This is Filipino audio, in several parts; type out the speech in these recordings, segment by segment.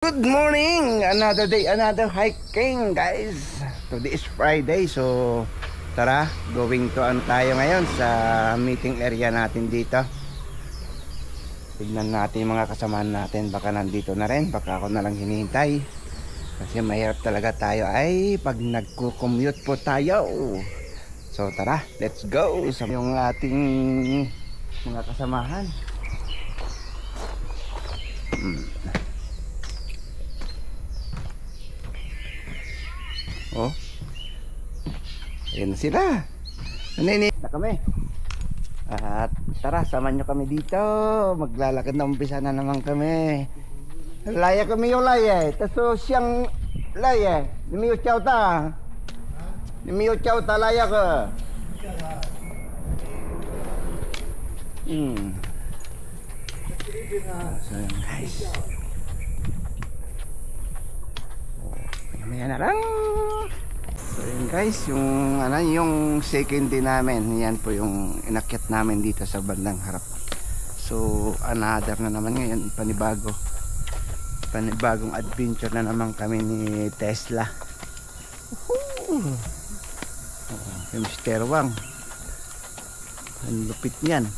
Good morning! Another day, another hiking, guys. Today is Friday, so tara, going to tayo ngayon sa meeting area natin dito. Tignan natin yung mga kasamahan natin, baka nandito na rin, baka ako na lang hinihintay. Kasi mahirap talaga tayo ay pag nagko-commute po tayo. So tara, let's go sa yung ating mga kasamahan. Oh, ayun sila. Nini na kami. At tara, samahan nyo kami dito. Maglalakad na, umpisa na naman kami. Laya kami yung laya. Taso siyang laya. Nimiyo chow ta. Nimiyo chow ta laya ka. So yun guys. Mamaya na lang. So yun guys, yung second day namin, yan po yung inakyat namin dito sa bandang harap. So another na naman ngayon, panibagong adventure na naman kami ni Tesla. Yung Mr. Wang, ang lupit niyan.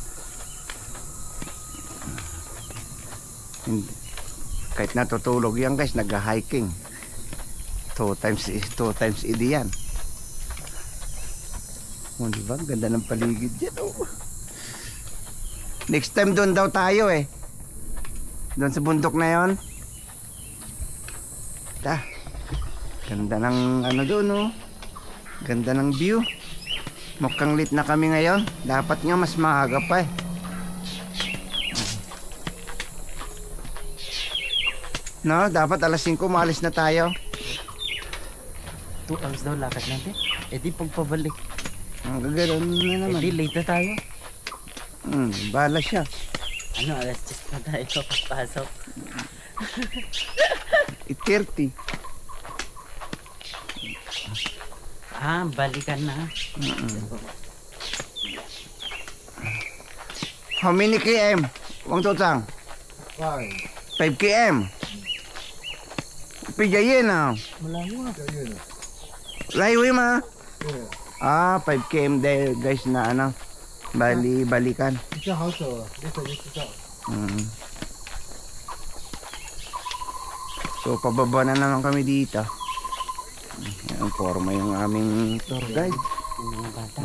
Kahit natutulog yan guys, nag-hiking. Two times idi yan. Oh, diba? Ganda ng paligid dyan. Oh. Next time doon daw tayo eh. Doon sa bundok na yon. Ganda ng ano doon oh. Ganda ng view. Mukhang late na kami ngayon. Dapat nga mas maaga pa eh. No, dapat alas 5 maalis na tayo. 2 hours daw lakad natin. Eh di pagpabalik. Ang gaganoon na naman. Eh di late na tayo. Bala siya. Ano, alas 10 na tayo papasok. 30. Ah, balikan na. How many km? Wang Totang? 5 km. Pijayin na. Malayo nga. Layo ma. Ah, 5 km dahil guys na ano. Balikan. So pababa na naman kami dito. Ang forma yung aming tour guide. Mga bata.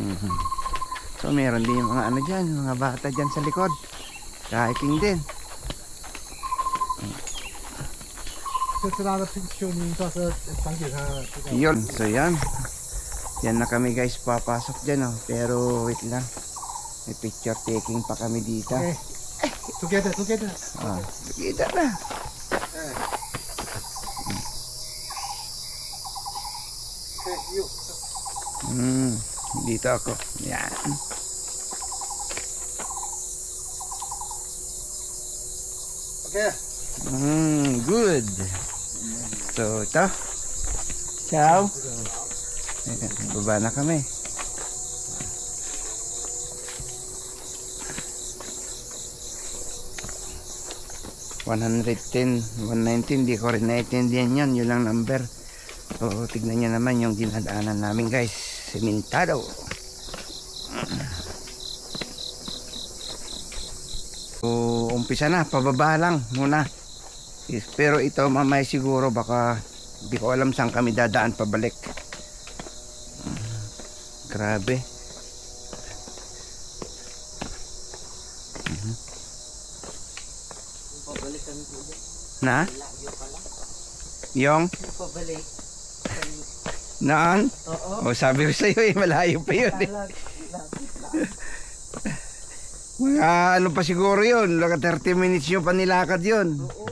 So meron din yung mga ano dyan, mga bata dyan sa likod. Hiking din. Yun, so yan. Yan na kami guys, papasok dyan oh. Pero wait lang, may picture taking pa kami dito. Okay. Together. Ah, together na. Dito ako. Yan. Okay. Good. So ito. Ciao. Baba na kami. $110, $119, di ko rin naiintindihan yun. Yun lang number. So tignan nyo naman yung dinadaanan namin guys. Sementado. So umpisa na, pababa lang muna. Pero ito mamaya siguro baka di ko alam saan kami dadaan pabalik. Grabe. Pabalik kami po. Na? Layo pala. Yung? Pabalik. Naan? Oo. O sabi ko sa'yo eh, malayo pa yun eh. Mga ano pa siguro yun, 30 minutes yung panilakad yun. Oo.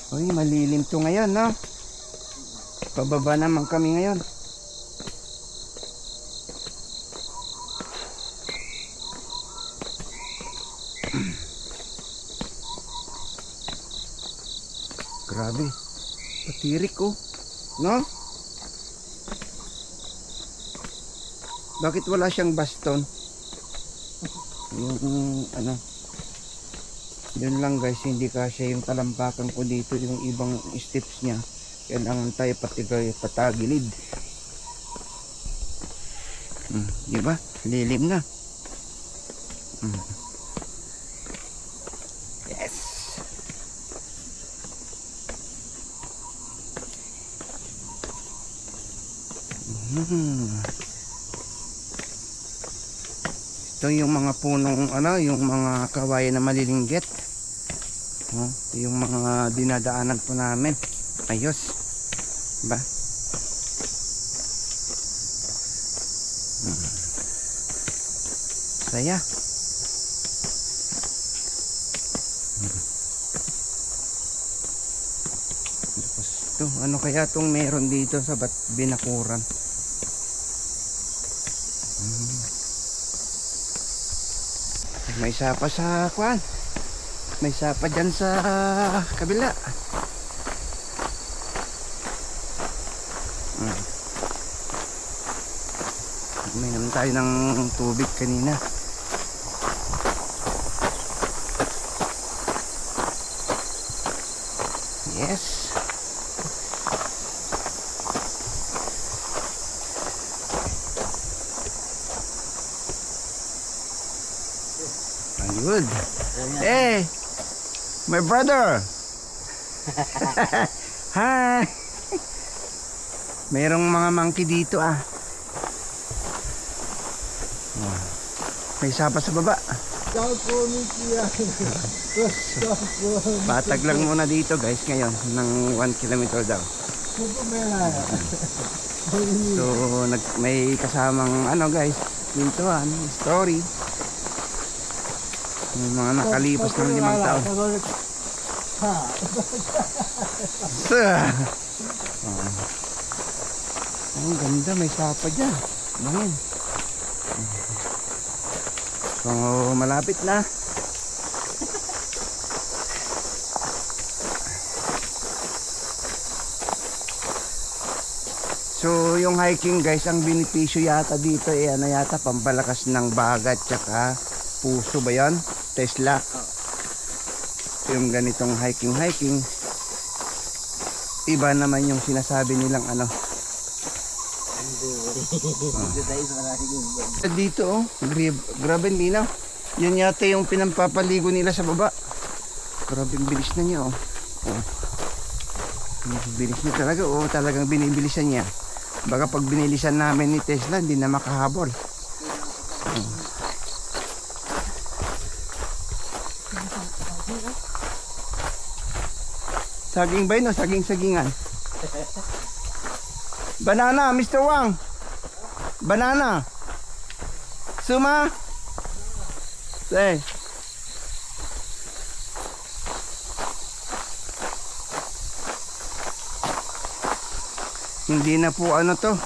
Uy, malilim to ngayon, no? Pababa naman kami ngayon. Grabe. Patirik oh. No? Bakit wala siyang baston? Yung ano, yun lang guys, hindi kasi yung talampakan ko dito, yung ibang steps niya. Kailangan tayo patagilid. Di ba? Lilim na. Yes. Ito yung mga punong ano, yung mga kawayan na malilinggit. Oh, yung mga dinadaanan po namin. Ayos. Diba? Saya. Tapos ito, ano kaya itong meron dito sa binakuran? May sapa sa kwan. May sapa dyan sa kabila. May naman tayo ng tubig kanina. Yes. Good. Hey, my brother. Hi. Mayroong mga monkey dito ah. May sapa sa baba. Patag lang muna dito guys ngayon ng 1 kilometer daw. So may kasamang ano guys dito story. Yung mga nakalipas ng 5 taon. Ang ganda, may sapa dyan. Bangin. So malapit na. So yung hiking guys, ang benepisyo yata dito ano yata pampalakas ng baga at saka puso ba yan? Tesla. Yung ganitong hiking iba naman yung sinasabi nilang ano dito grabe linaw. Yan yata yung pinampapaligo nila sa baba. Grabe bilis na niya bilis niya talaga talagang binibilisan niya. Baka pag binilisan namin ni Tesla hindi na makahabol. Saging ba yun o saging-sagingan? Banana, Mr. Wang. Banana. Suma. Say. Hindi na po ano to.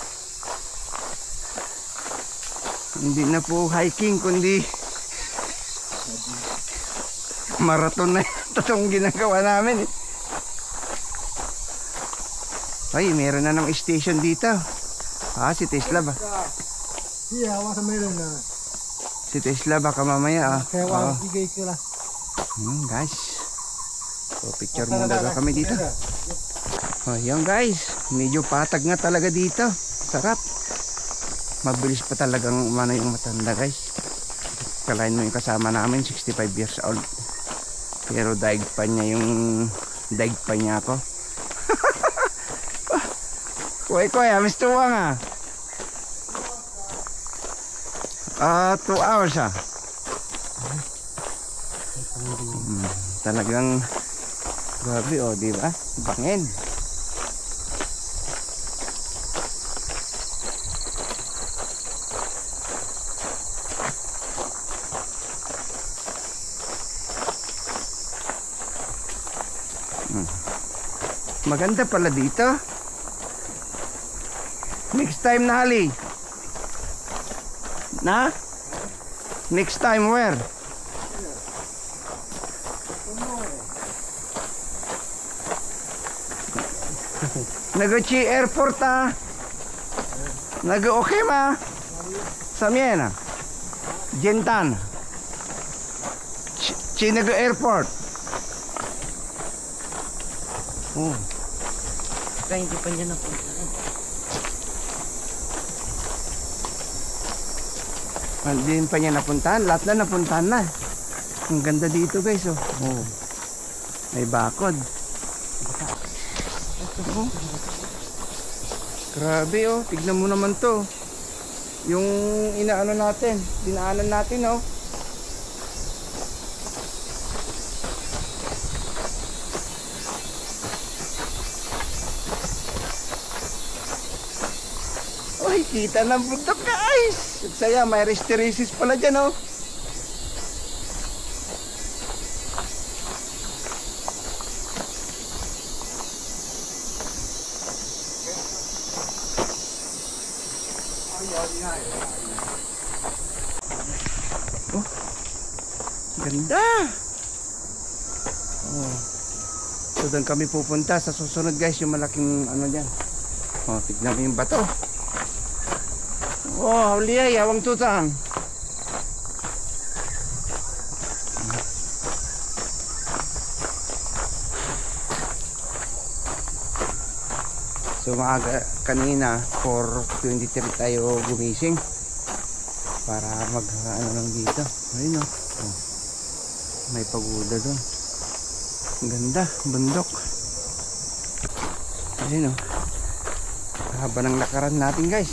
Hindi na po hiking kundi marathon na itong ginagawa namin. Ay, meron na ng station dito. Si Tesla ba? Yeah, watermelon. Si Tesla baka mamaya Kaya ibigay ko lang. Guys. So, picture muna daw kami dito. Yan guys. Medyo patag nga talaga dito. Sarap. Mabilis pa talagang umano yung matanda guys. Kalahin mo yung kasama namin, 65 years old. Pero daig pa niya ako. Koy, Mr. Wang 2 hours talagang grabe di ba? Bangin. Maganda pala dito. Next time na hali. Na? Next time where? Nag-Chi airport Nag-okay ma? Samiena. Jentan. Chinago Airport. Oh. Kaya hindi pa niya napunta. Hindi pa niya napuntahan. Lahat na napuntahan na. Ang ganda dito guys. Oh. Oh. May bakod. Oh. Grabe oh. Tignan mo naman to. Yung inaano natin. Dinaanan natin oh. Uy, kita ng bundok guys. Saya, may restorations pala dyan oh. Oh, ganda. Oh. So doon kami pupunta sa susunod guys, yung malaking ano dyan. Oh, tignan mo yung bato. Oh, liay, awang tutang. So maaga kanina 4:23 tayo gumising para mag ano lang dito. Ayun oh. Oh. May pagoda doon. Ang ganda, bundok. Ayun oh. Haba ng lakaran natin guys.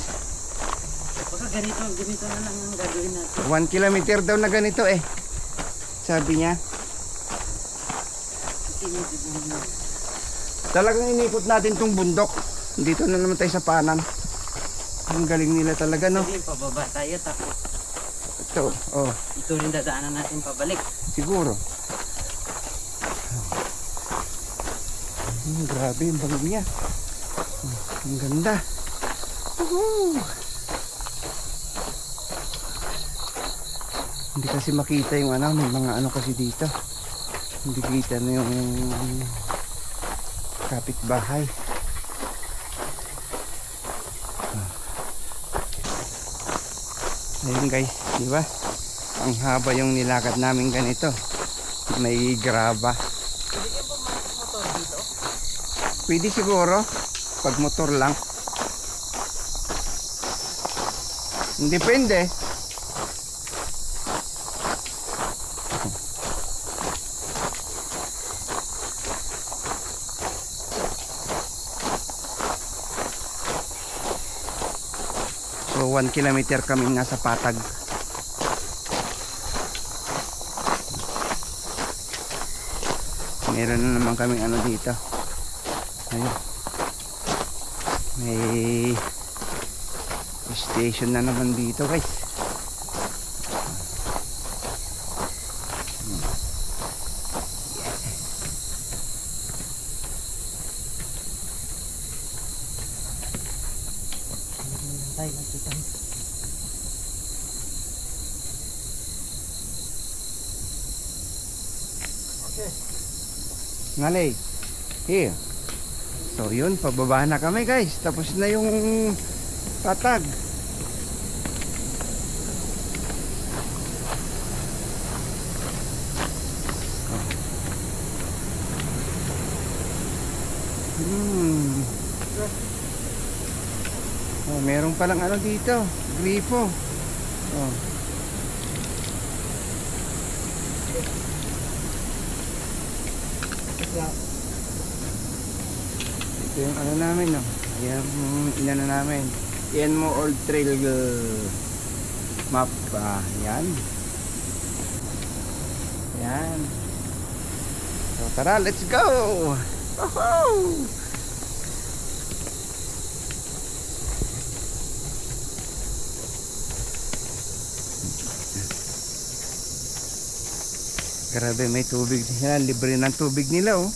Baka ganito na lang ang gagawin natin. 1 kilometer daw na ganito eh. Sabi niya. Talagang inikot natin tong bundok. Dito na naman tayo sa Panan. Ang galing nila talaga no. Hindi, pababa tayo tapos Ito, oh, ito rin dadaanan natin pabalik. siguro. Grabe yung bangin niya. Ang ganda. Woohoo! Hindi kasi makita yung ano, may mga ano kasi dito. Hindi kita na yung kapitbahay. Ayun guys, di ba? Ang haba yung nilakad namin ganito. May graba. Pwede ka pumasok motor dito? Pwede siguro pag motor lang. Depende. So 1 kilometer kami nasa Patag. Meron na naman kami ano dito. Ayun. May station na naman dito guys. Tayo nakita. Ngalay. Here. So yun, pababa na kami guys. Tapos na yung Patag. Oh, meron palang ano dito, gripo. Oh. Ito yung ano namin, no. Yan yung inano namin. Yan mo old trail map. Yan. Yan. So tara, let's go. Woohoo! Grabe, may tubig nila. Libre ng tubig nila, oh.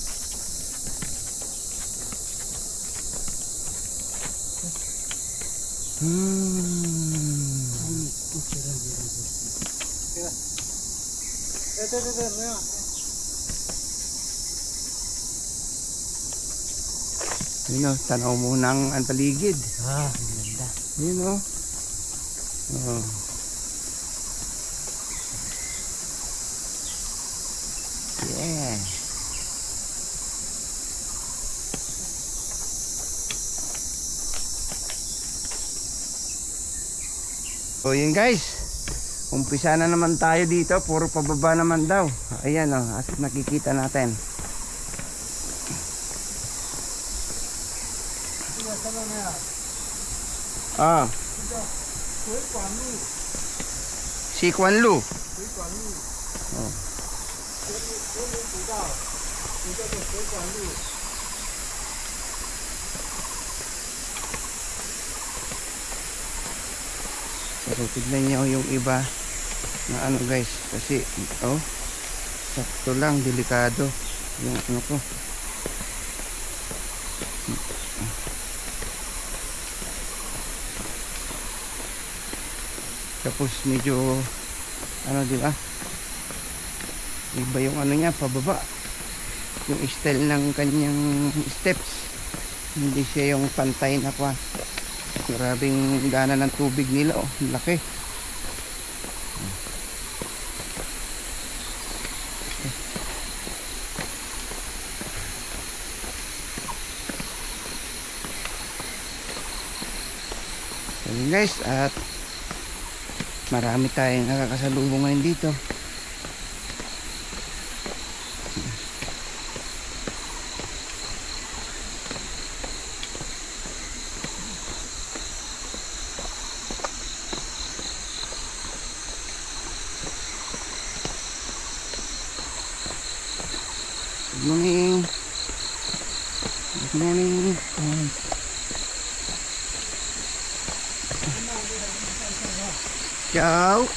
Yun, oh, tanaw mo ng ang paligid. Ah, ang ganda. Yun, oh. Oh. Yeah. So yun guys, umpisa na naman tayo dito. Puro pababa naman daw. Ayan o, as nakikita natin. Ah, Si Kuan Lu. Oh. Pero tignan nyo yung iba na ano guys, kasi oh, sakto lang, delikado yung ano ko. Tapos medyo ano, di ba, iba yung ano niya, pababa yung style ng kanyang steps, hindi siya yung pantay na pa. Grabing dana ng tubig nila, oh, laki. So guys, at marami tayong nakakasalubong ngayon dito. Good morning. Good morning. Ciao.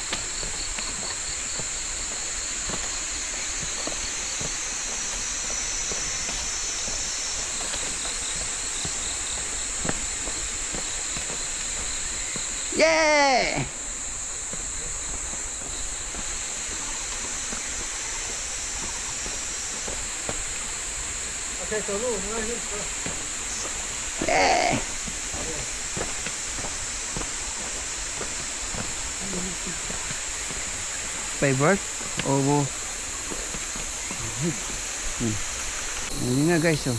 Yeah. OK，走路没关系。Yeah. Favorite? Oo. Yun nga guys, oh.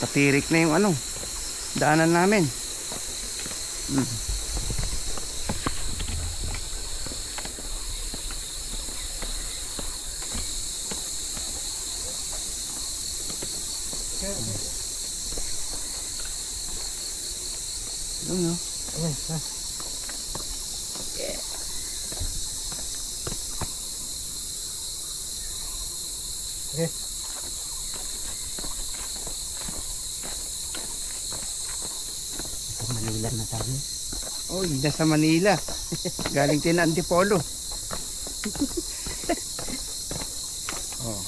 Patirik na yung ano, daanan namin. Ano no? OK， Manila na tayo. Oh, nasa Manila. Galing din na Antipolo. Oh.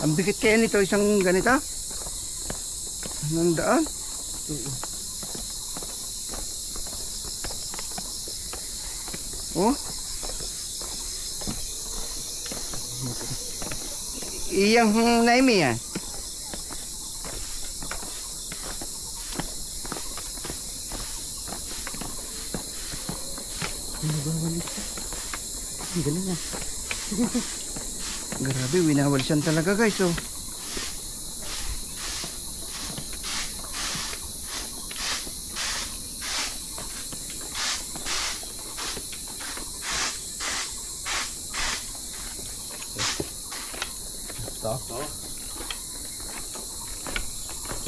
Ang bigat kaya nito, isang ganito? Anong daan? Oh. Iyang naimi yan. Ang galing ah. Grabe, winawalsan talaga guys, oh.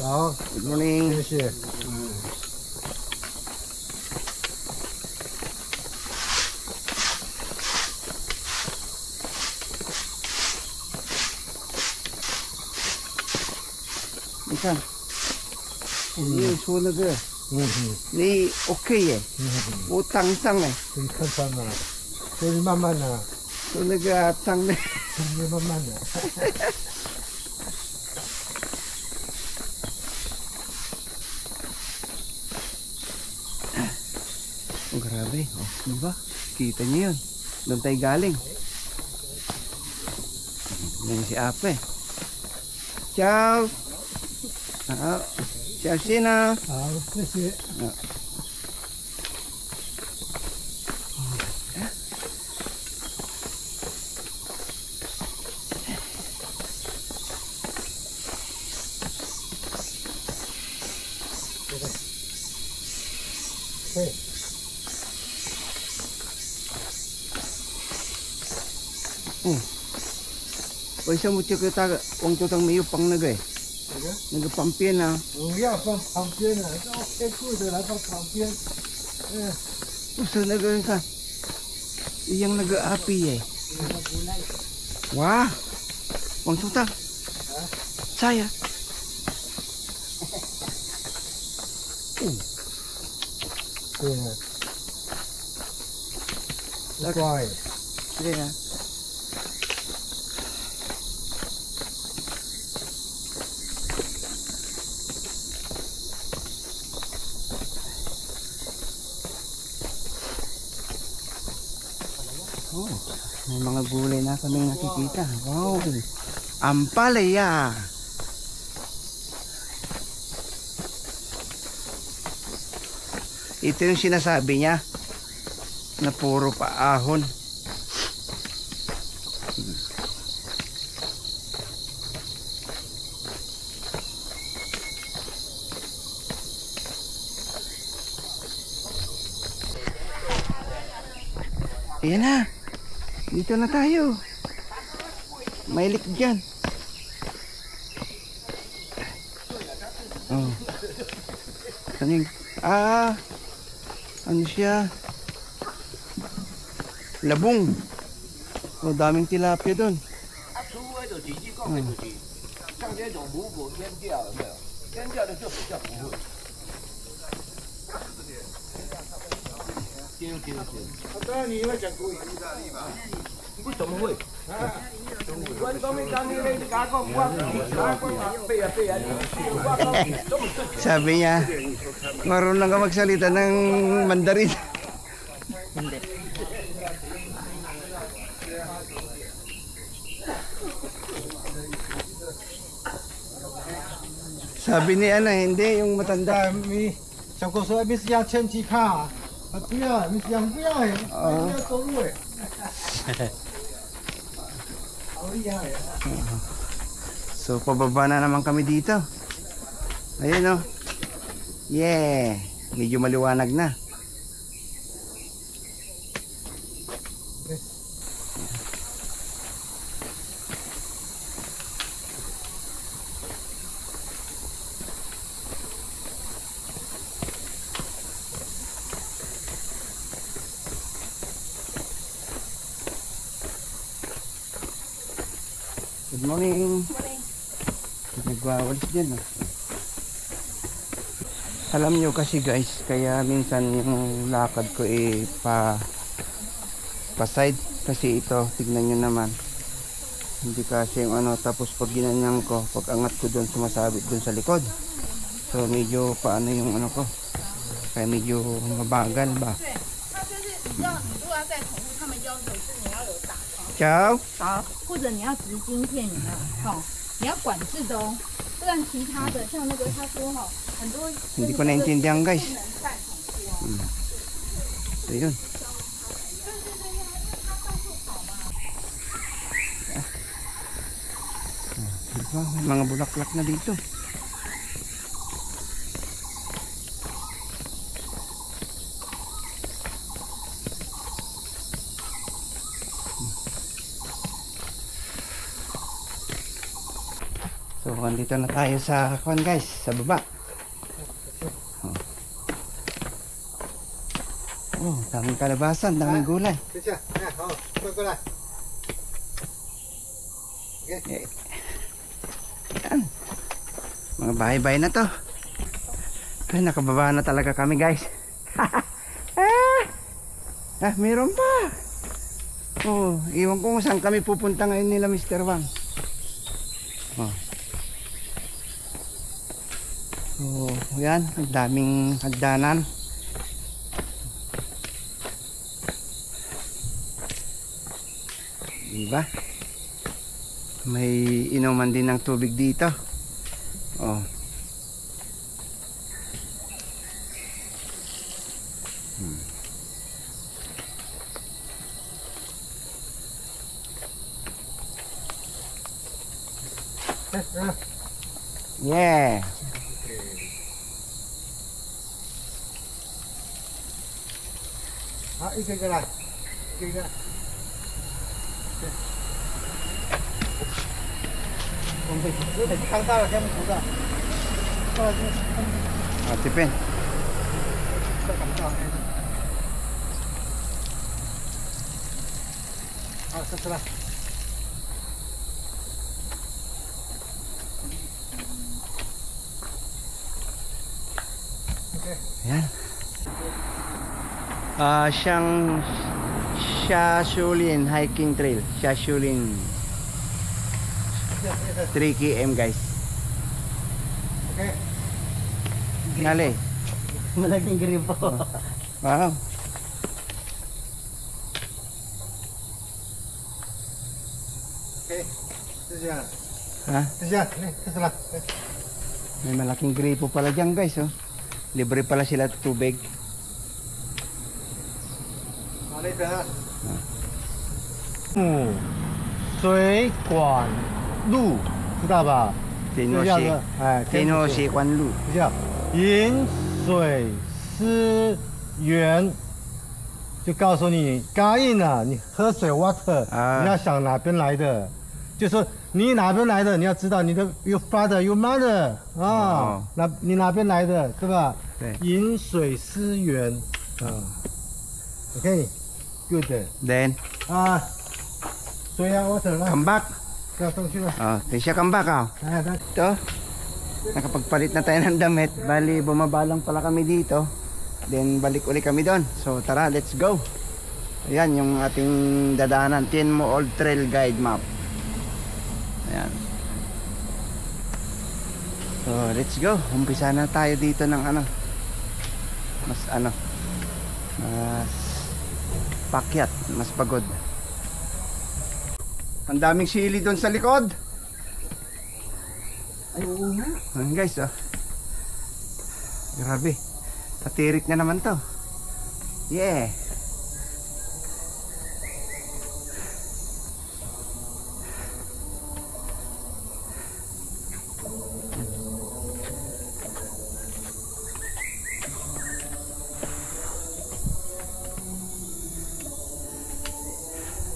早， Good morning. 谢谢。你看，你说那个，你 OK 耶，我当上了，你看看嘛，所以慢慢的，说那个当的，你慢慢的。oh, grabe, oh, diba? Kita niyo yun, doon tayo galing. Yan si Ape. Ciao. Ciao Sina. 好，谢谢。对， 为什么这个大个王州长没有放那个这个那个旁边啊？不要放旁边了，这 OK 酷的来放旁边。嗯，不是那个你看，yang naga api Wah, Wang Sultan. Saya. 对啊，不乖，对啊。Oh, may mga gulay na kaming nakikita. Wow, ampalaya. Ito yung sinasabi niya na puro paahon. Ayan na. Dito na tayo. Mailik dyan. Oh. Kaning, ano siya? Labong. Oh, daming tilapia doon. Sabi niya, marunong ka magsalita ng Mandarin. Hindi. Sabi ni ano, hindi, yung matanda. 你小哥说你是想前期看啊？不要，你想不要哎，不要走路哎。好厉害啊！ So, pababa na naman kami dito. Ayun, oh. Yeah. Medyo maliwanag na. Good morning. Nagwawalis dyan, oh. Alam nyo kasi guys, kaya minsan yung lakad ko pa side kasi ito, tignan nyo naman, hindi kasi yung ano, tapos pag ginanyan ko, pag angat ko doon, sumasabit doon sa likod, so medyo paano yung ano ko, kaya medyo mabagal ba. Ciao. 好，或者你要植晶片，有没有？好、你要管制的哦，不然其他的像那个他说哈，很多 Hindi ko naintindihan guys. 不能带很多。 So yun. Diba? May mga bulaklak na dito. So, andito na tayo sa kwan guys, sa baba. Oh, daming kalabasan, daming gulay. 等一下，哎，好，快过来。 Yan. Mga bahay-bahay na to. Ay, nakababa na talaga kami guys. Meron pa. Oh, iwan ko kung saan kami pupunta ngayon nila Mr. Wang. Oh. So, yan, ang daming hagdanan. Diba? May inuman din ng tubig dito. Oh. Yeah. 好，一个一个来，一个一个。对。我们有点看到了，看不到。过来这。啊，这边。这看不到。好，这出来。Ayan. Siyang Shashulin hiking trail. Shashulin 3 km guys. Okay. Nali. Malaking gripo. Wow. Okay. 就这样， Ha? 就这样，来，开始了。 May malaking gripo pala dyan guys oh. Libre pala sila tubig. 好，那边啊。水管路，知道吧？ Tino 就叫 si 做哎， Tino si Kwan Lu. 叫饮水思源，就告诉你嘎印啊，你喝水 water，、啊你要想哪边来的，就说你哪边来的，你要知道你的 your father your mother 啊，哦你哪边来的，对吧？对饮水思源啊，OK，good、 Then 啊，水啊 water 来， come back. 要上去了， Tisha come back ah. 来来。 Ito, nakapagpalit na tayo ng damit. Bali, bumaba lang pala kami dito. Then, balik uli kami doon. So, tara, let's go. Ayan, yung ating dadaanan. Tienmo Old Trail Guide Map. Ayan. So, let's go. Umpisa na tayo dito ng mas pakyat, mas pagod. Ang daming sili doon sa likod. Ay, oo nga. Ayan guys, oh. Grabe. Patirik na naman to. Yeah.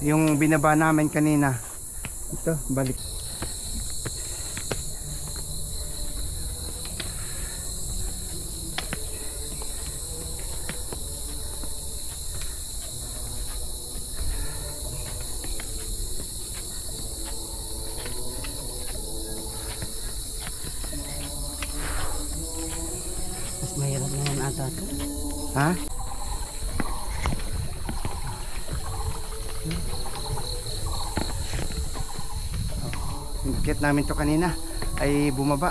Yung binaba namin kanina. Ito, balik. Mas mahirap naman ata ito. Ha? Yung kit namin to kanina ay bumaba.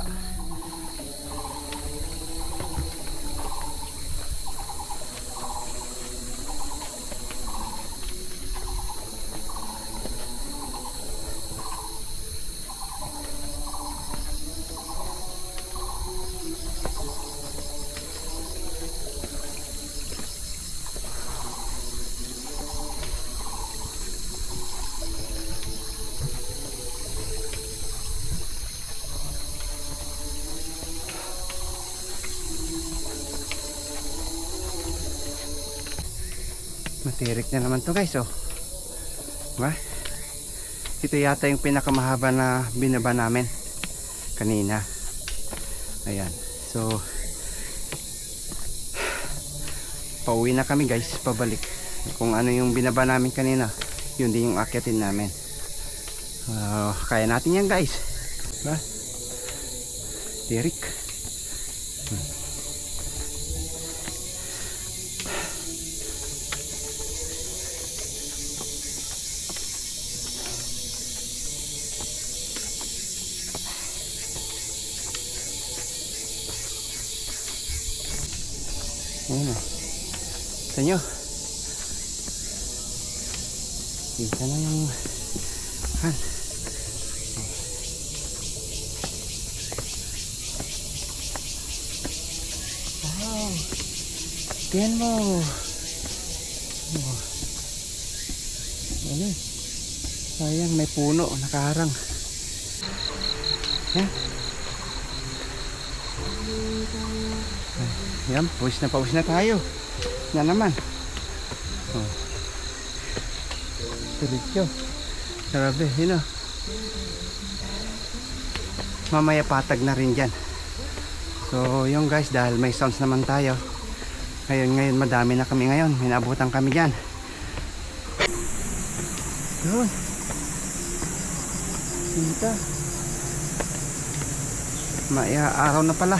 Matirik na naman to guys oh. Diba? Ito yata yung pinakamahaba na binaba namin kanina. Ayan. So pauwi na kami guys, pabalik. Kung ano yung binaba namin kanina, yun din yung akyatin namin. Kaya natin yan guys. Diba? Tirik. Ayan o. Ito nyo. Kita na yung han. Wow. Tiyan mo. Oh. Ano? Sayang may puno nakaharang. Yan. Yan, pawis na tayo. Na naman. Oh. Diretso. Grabe, yun o. Mamaya patag na rin dyan. So yun guys, dahil may sounds naman tayo. Ngayon madami na kami ngayon. Minabutan kami dyan. Yun. Kita. Maya araw na pala.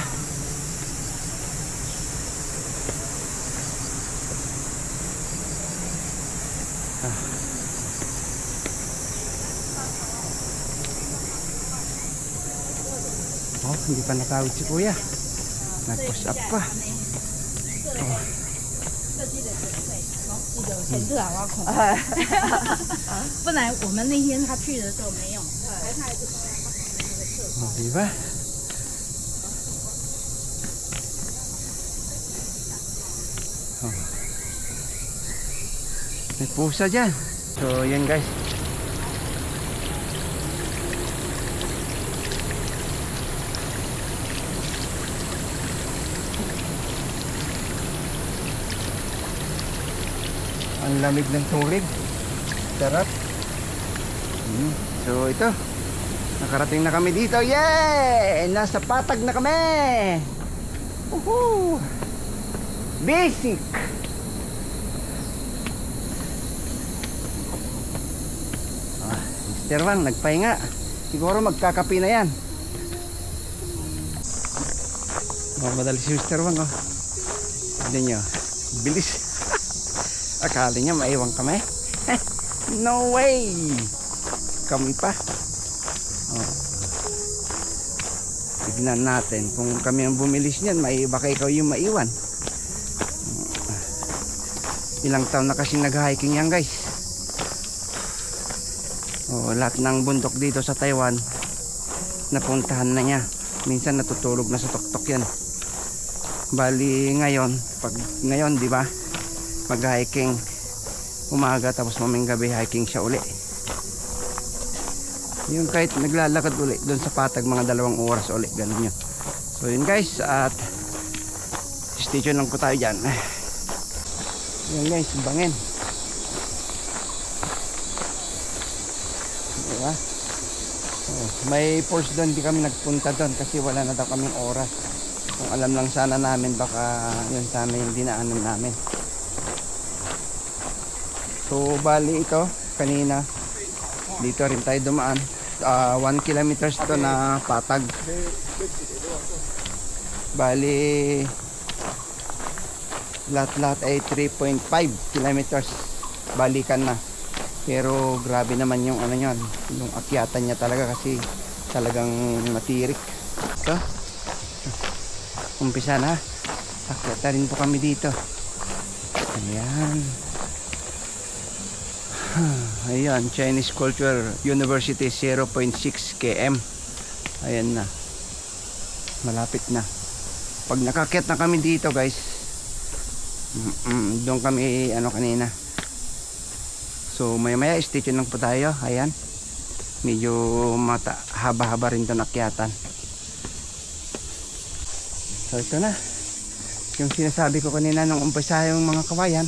Oh, hindi pa nakawit si kuya. Nag-push up pa. Oh. 很热啊，挖孔。不然我们那天他去的时候没有。 Oh, diba? Oh. May pusa dyan. So yan guys. Ang lamig ng tubig. Sarap. So ito, nakarating na kami dito. Yay! Nasa patag na kami. Woohoo! Basic. Mr. Wang nagpahinga. Siguro magkakapi na yan. Madali si Mr. Wang, oh. Tignan nyo, bilis. Akala niya maiwan kami. No way. Kami pa. Oh. Tignan natin kung kami ang bumilis niyan, baka ikaw yung maiwan. Ilang taon na kasing nag-hiking yan guys. Oh, lahat ng bundok dito sa Taiwan napuntahan na niya. Minsan natutulog na sa tuktok yan. Bali ngayon di ba, mag-hiking umaga tapos mamayang gabi hiking siya uli. Yung kahit naglalakad uli doon sa patag mga 2 oras uli, ganun yun. So yun guys, at stay tuned lang po tayo dyan. Yun guys, bangin. Diba? Oh, may force doon, di kami nagpunta doon kasi wala na daw kaming oras. Kung alam lang sana namin, baka yun sana yung dinaanan namin. So bali ito kanina dito rin tayo dumaan. 1 kilometers to na patag. Bali lahat ay 3.5 kilometers balikan na. Pero grabe naman yung ano yun, yung akyatan niya talaga kasi talagang matirik. So umpisa na. Akyatan rin po kami dito. Ayan. Ayan, Chinese Culture University 0.6 km. Ayan na. Malapit na. Pag nakakit na kami dito guys, doon kami kanina. So maya stay tuned lang po tayo. Ayan. Medyo haba-haba rin ito nakyatan. So ito na. Yung sinasabi ko kanina nung umpisa yung mga kawayan.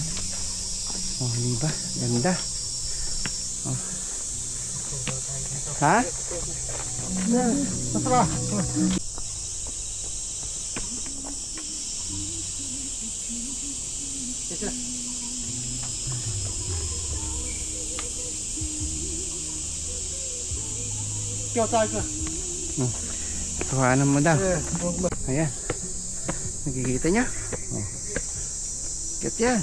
Oh, diba? Ganda. Oh. Ha? Masarap. 钓大一个。 Tuhanan mo daw. 对，我 Ayan. Nakikita niya? Oh. Kat yan.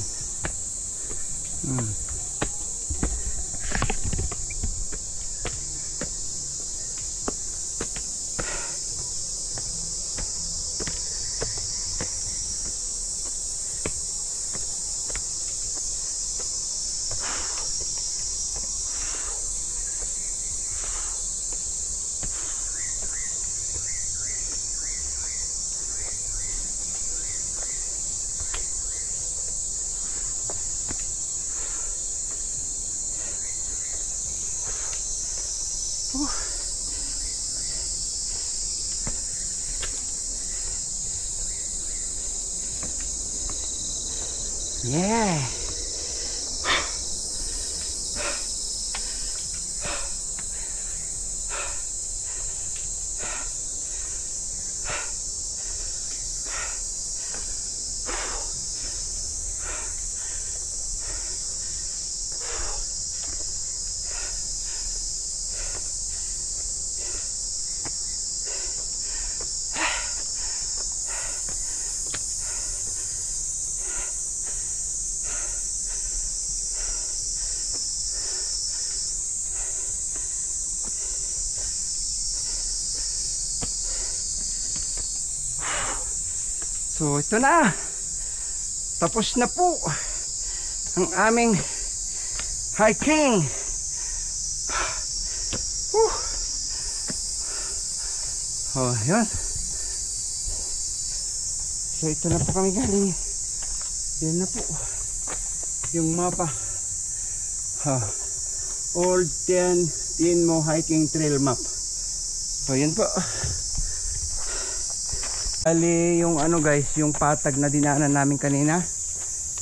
Yeah. So ito na. Tapos na po ang aming hiking. Oh, yun. So ito na po kami galing. Yan na po yung mapa. Old Tinmo hiking trail map. So yan po. Bali yung ano guys, yung patag na dinaanan namin kanina.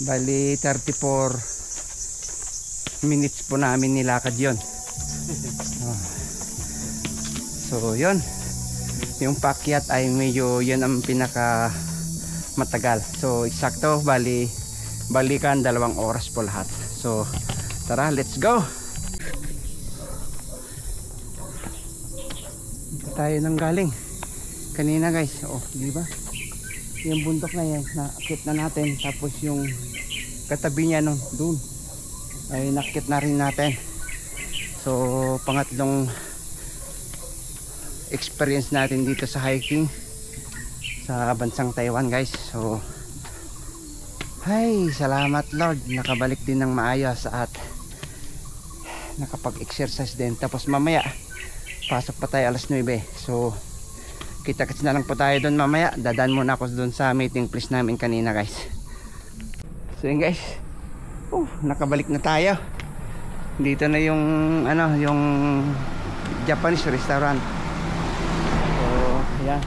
Bali 34 minutes po namin nilakad yon. So yun. Yung paakyat ay medyo yun ang pinaka matagal. So eksakto balikan 2 oras po lahat. So tara, let's go. Dito tayo nang galing kanina guys. Oh, di ba? Yung bundok na yan, nakit na natin. Tapos yung katabi niya no, doon ay nakit na rin natin. So pangatlong experience natin dito sa hiking sa bansang Taiwan guys. So ay salamat Lord, nakabalik din ng maayos at nakapag-exercise din. Tapos mamaya pasok pa tayo alas 9. So kita-kits na lang po tayo doon mamaya. Dadaan muna ako doon sa meeting place namin kanina guys. So yun guys, nakabalik na tayo. Dito na yung ano, yung Japanese restaurant. Ayan.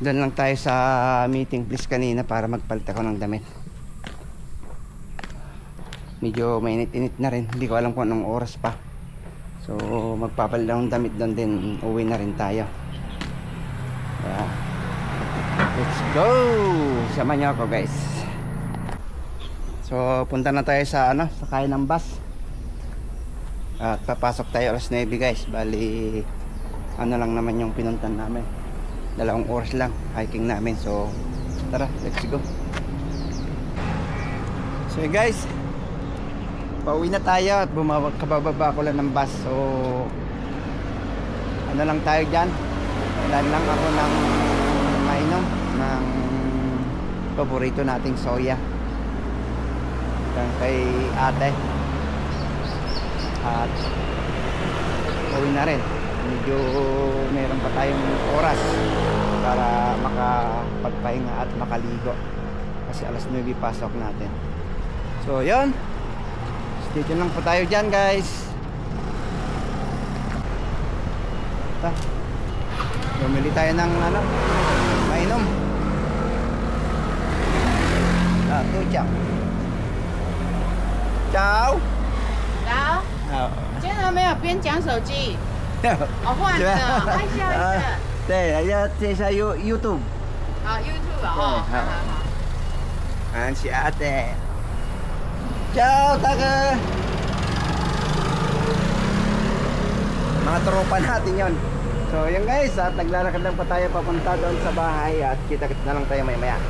Doon lang tayo sa meeting place kanina para magpalit ako ng damit. Medyo mainit-init na rin. Hindi ko alam kung anong oras pa. So magpapalit ng damit doon din. Uwi na rin tayo. Ayan. Let's go! Sama niyo ako guys. So punta na tayo sa ano, sakay ng bus. At papasok tayo alas 9 guys. Bali ano lang naman yung pinuntan namin, 2 oras lang hiking namin. So tara, let's go. So guys, pauwi na tayo at kabababa ko lang ng bus. So ano lang tayo dyan, dahil lang ako ng mainom ng paborito nating soya kay ate. At pauwi na rin. Medyo meron pa tayong oras para makapagpahinga at makaligo kasi alas 9 pasok natin. So yun, stay tuned lang po tayo dyan guys. Bumili tayo ng ano, mainom. Tuchak. Ciao. Ciao。今天没有边讲手机。哦，换的，按下一下。对，要介绍 YouTube。好 ，YouTube 哦，好好好。Si ate. Ciao, taga. Mga tropa natin yon. So yun guys, at naglalakad lang pa tayo papunta doon sa bahay at kita-kita na lang tayo maya-maya.